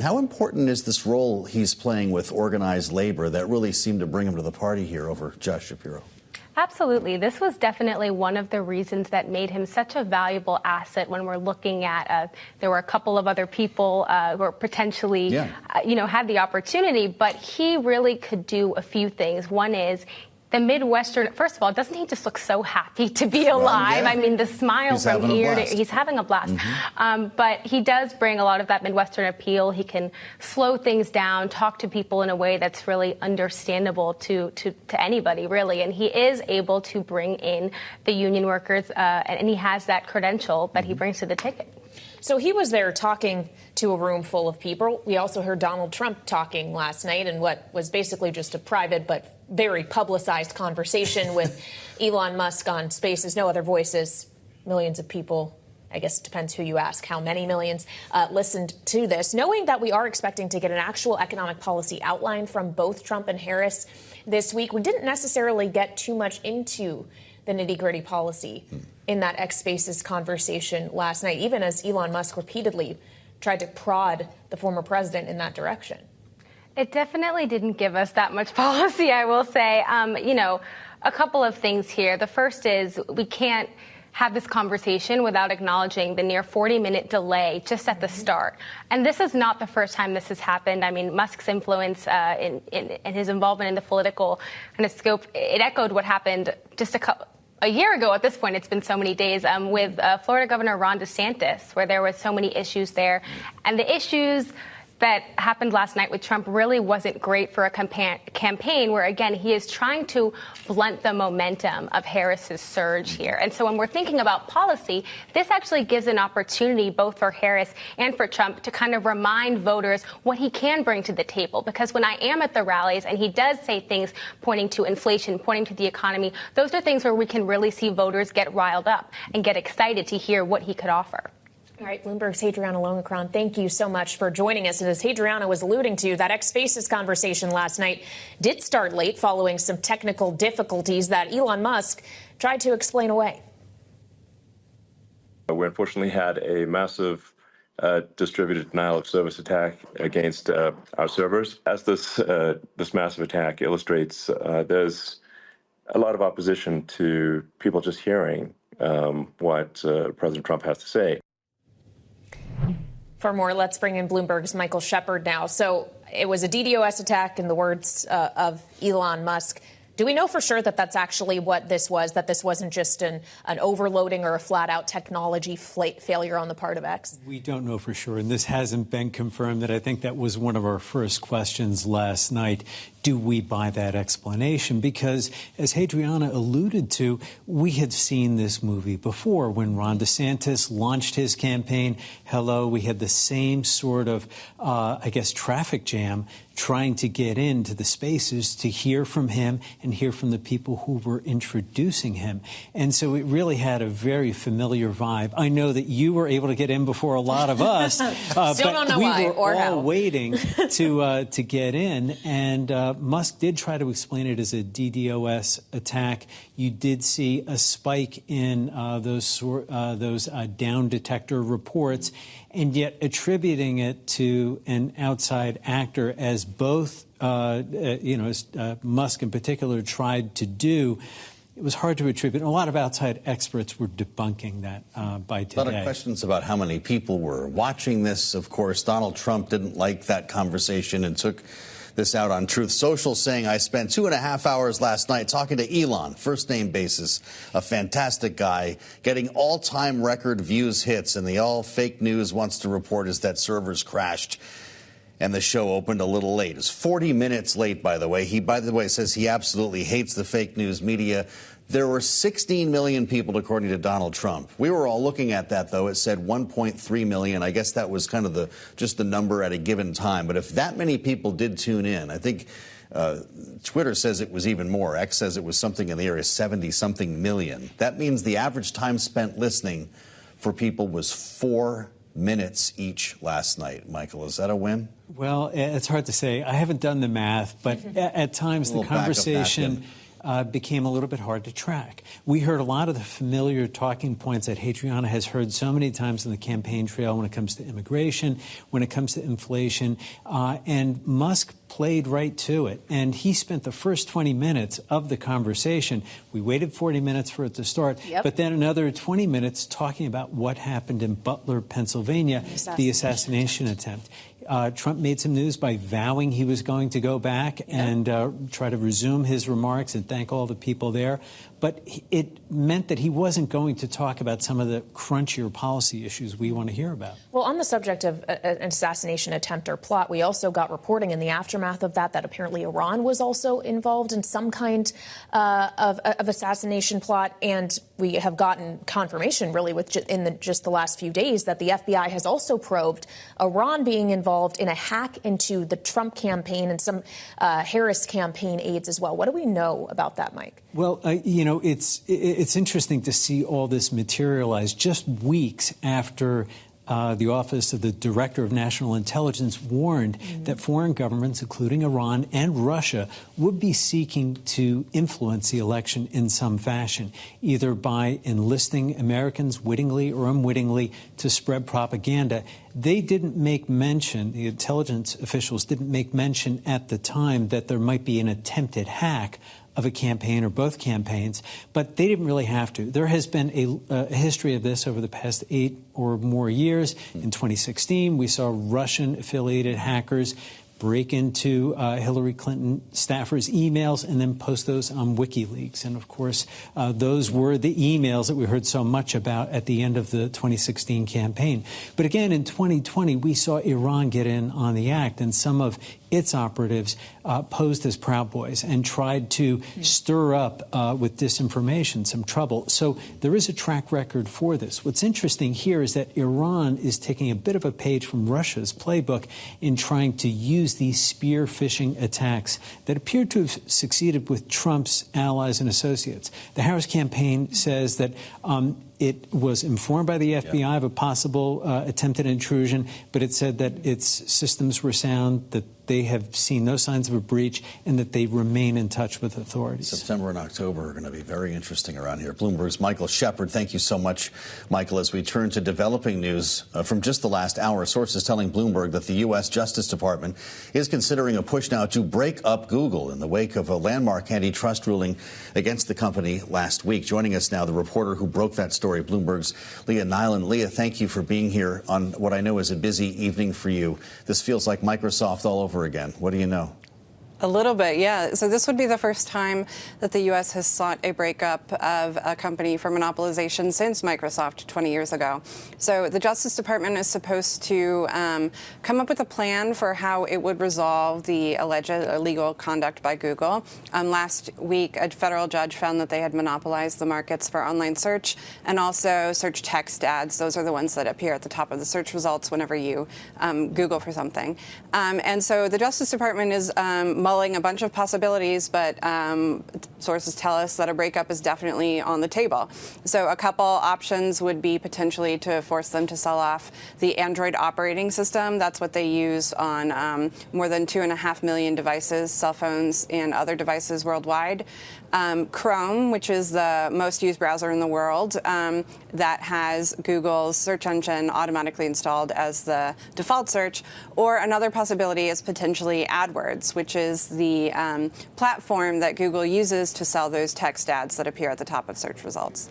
How important is this role he's playing with organized labor that really seemed to bring him to the party here over Josh Shapiro? Absolutely. This was definitely one of the reasons that made him such a valuable asset when we're looking at there were a couple of other people who were potentially, had the opportunity, but he really could do a few things. One is the Midwestern, first of all, doesn't he just look so happy to be alive? I mean, the smile from ear to he's having a blast. But he does bring a lot of that Midwestern appeal. He can slow things down, talk to people in a way that's really understandable to anybody, really. And he is able to bring in the union workers, and he has that credential that he brings to the ticket. So he was there talking to a room full of people. We also heard Donald Trump talking last night in what was basically just a private but very publicized conversation with Elon Musk on Spaces. No other voices. Millions of people, I guess it depends who you ask, how many millions, listened to this. Knowing that we are expecting to get an actual economic policy outline from both Trump and Harris this week, we didn't necessarily get too much into the nitty-gritty policy in that X Spaces conversation last night, even as Elon Musk repeatedly tried to prod the former president in that direction. It definitely didn't give us that much policy, I will say. A couple of things here. The first is we can't have this conversation without acknowledging the near 40-minute delay just at the start. And this is not the first time this has happened. I mean, Musk's influence in his involvement in the political kind of scope, it echoed what happened just a year ago at this point. It's been so many days with Florida Governor Ron DeSantis, where there was so many issues there. And the issues that happened last night with Trump really wasn't great for a campaign where, again, he is trying to blunt the momentum of Harris's surge here. And so when we're thinking about policy, this actually gives an opportunity both for Harris and for Trump to kind of remind voters what he can bring to the table. Because when I am at the rallies and he does say things pointing to inflation, pointing to the economy, those are things where we can really see voters get riled up and get excited to hear what he could offer. All right, Bloomberg's Hadriana Lowenkron, thank you so much for joining us. And as Hadriana was alluding to, that X Spaces conversation last night did start late following some technical difficulties that Elon Musk tried to explain away. We unfortunately had a massive distributed denial of service attack against our servers. As this massive attack illustrates, there's a lot of opposition to people just hearing what President Trump has to say. For more, let's bring in Bloomberg's Michael Shepard now. So it was a DDoS attack, in the words of Elon Musk. Do we know for sure that that's actually what this was, that this wasn't just an overloading or a flat-out technology failure on the part of X? We don't know for sure, and this hasn't been confirmed. That I think that was one of our first questions last night. Do we buy that explanation? Because, as Hadriana alluded to, we had seen this movie before when Ron DeSantis launched his campaign. We had the same sort of, traffic jam trying to get into the spaces to hear from him and hear from the people who were introducing him. And so it really had a very familiar vibe. I know that you were able to get in before a lot of us, but we were all waiting to get in. And Musk did try to explain it as a DDoS attack. You did see a spike in those down detector reports, and yet attributing it to an outside actor, as both, as Musk in particular tried to do. It was hard to attribute. A lot of outside experts were debunking that by today. A lot of questions about how many people were watching this. Of course, Donald Trump didn't like that conversation and took this out on Truth Social, saying, I spent 2.5 hours last night talking to Elon, first name basis, a fantastic guy, getting all-time record views hits, and the all fake news wants to report is that servers crashed and the show opened a little late. It's 40 minutes late, by the way. He, says he absolutely hates the fake news media. There were 16 million people, according to Donald Trump. We were all looking at that, though. It said 1.3 million. I guess that was kind of just the number at a given time. But if that many people did tune in, I think Twitter says it was even more. X says it was something in the area, 70-something million. That means the average time spent listening for people was 4 minutes each last night. Michael, is that a win? Well, it's hard to say. I haven't done the math, but at times the conversation became a little bit hard to track. We heard a lot of the familiar talking points that Hadriana has heard so many times in the campaign trail when it comes to immigration, when it comes to inflation, and Musk played right to it. And he spent the first 20 minutes of the conversation. We waited 40 minutes for it to start, but then another 20 minutes talking about what happened in Butler, Pennsylvania, the assassination attempt. Trump made some news by vowing he was going to go back and try to resume his remarks and thank all the people there. But it meant that he wasn't going to talk about some of the crunchier policy issues we want to hear about. Well, on the subject of an assassination attempt or plot, we also got reporting in the aftermath of that apparently Iran was also involved in some kind of assassination plot. And we have gotten confirmation, really, in just the last few days that the FBI has also probed Iran being involved in a hack into the Trump campaign and some Harris campaign aides as well. What do we know about that, Mike? Well, it's interesting to see all this materialize just weeks after the Office of the Director of National Intelligence warned that foreign governments, including Iran and Russia, would be seeking to influence the election in some fashion, either by enlisting Americans wittingly or unwittingly to spread propaganda. They didn't make mention, the intelligence officials didn't make mention at the time that there might be an attempted hack of a campaign or both campaigns, but they didn't really have to. There has been a history of this over the past 8 or more years. In 2016, we saw Russian-affiliated hackers break into Hillary Clinton staffers' emails and then post those on WikiLeaks. And, of course, those were the emails that we heard so much about at the end of the 2016 campaign. But again, in 2020, we saw Iran get in on the act, and some of its operatives posed as Proud Boys and tried to stir up with disinformation some trouble. So there is a track record for this. What's interesting here is that Iran is taking a bit of a page from Russia's playbook in trying to use these spear phishing attacks that appear to have succeeded with Trump's allies and associates. The Harris campaign says that it was informed by the FBI of a possible attempted intrusion, but it said that its systems were sound, that they have seen no signs of a breach, and that they remain in touch with authorities. September and October are going to be very interesting around here. Bloomberg's Michael Shepard, thank you so much, Michael. As we turn to developing news from just the last hour, sources telling Bloomberg that the U.S. Justice Department is considering a push now to break up Google in the wake of a landmark antitrust ruling against the company last week. Joining us now, the reporter who broke that story, Bloomberg's Leah Nylen. Leah, thank you for being here on what I know is a busy evening for you. This feels like Microsoft all over again. What do you know? A little bit, yeah. So this would be the first time that the U.S. has sought a breakup of a company for monopolization since Microsoft 20 years ago. So the Justice Department is supposed to come up with a plan for how it would resolve the alleged illegal conduct by Google. Last week, a federal judge found that they had monopolized the markets for online search and also search text ads. Those are the ones that appear at the top of the search results whenever you Google for something. And so the Justice Department is mulling a bunch of possibilities, but sources tell us that a breakup is definitely on the table. So a couple options would be potentially to force them to sell off the Android operating system. That's what they use on more than 2.5 million devices, cell phones, and other devices worldwide. Chrome, which is the most used browser in the world, that has Google's search engine automatically installed as the default search. Or another possibility is potentially AdWords, which is the platform that Google uses to sell those text ads that appear at the top of search results.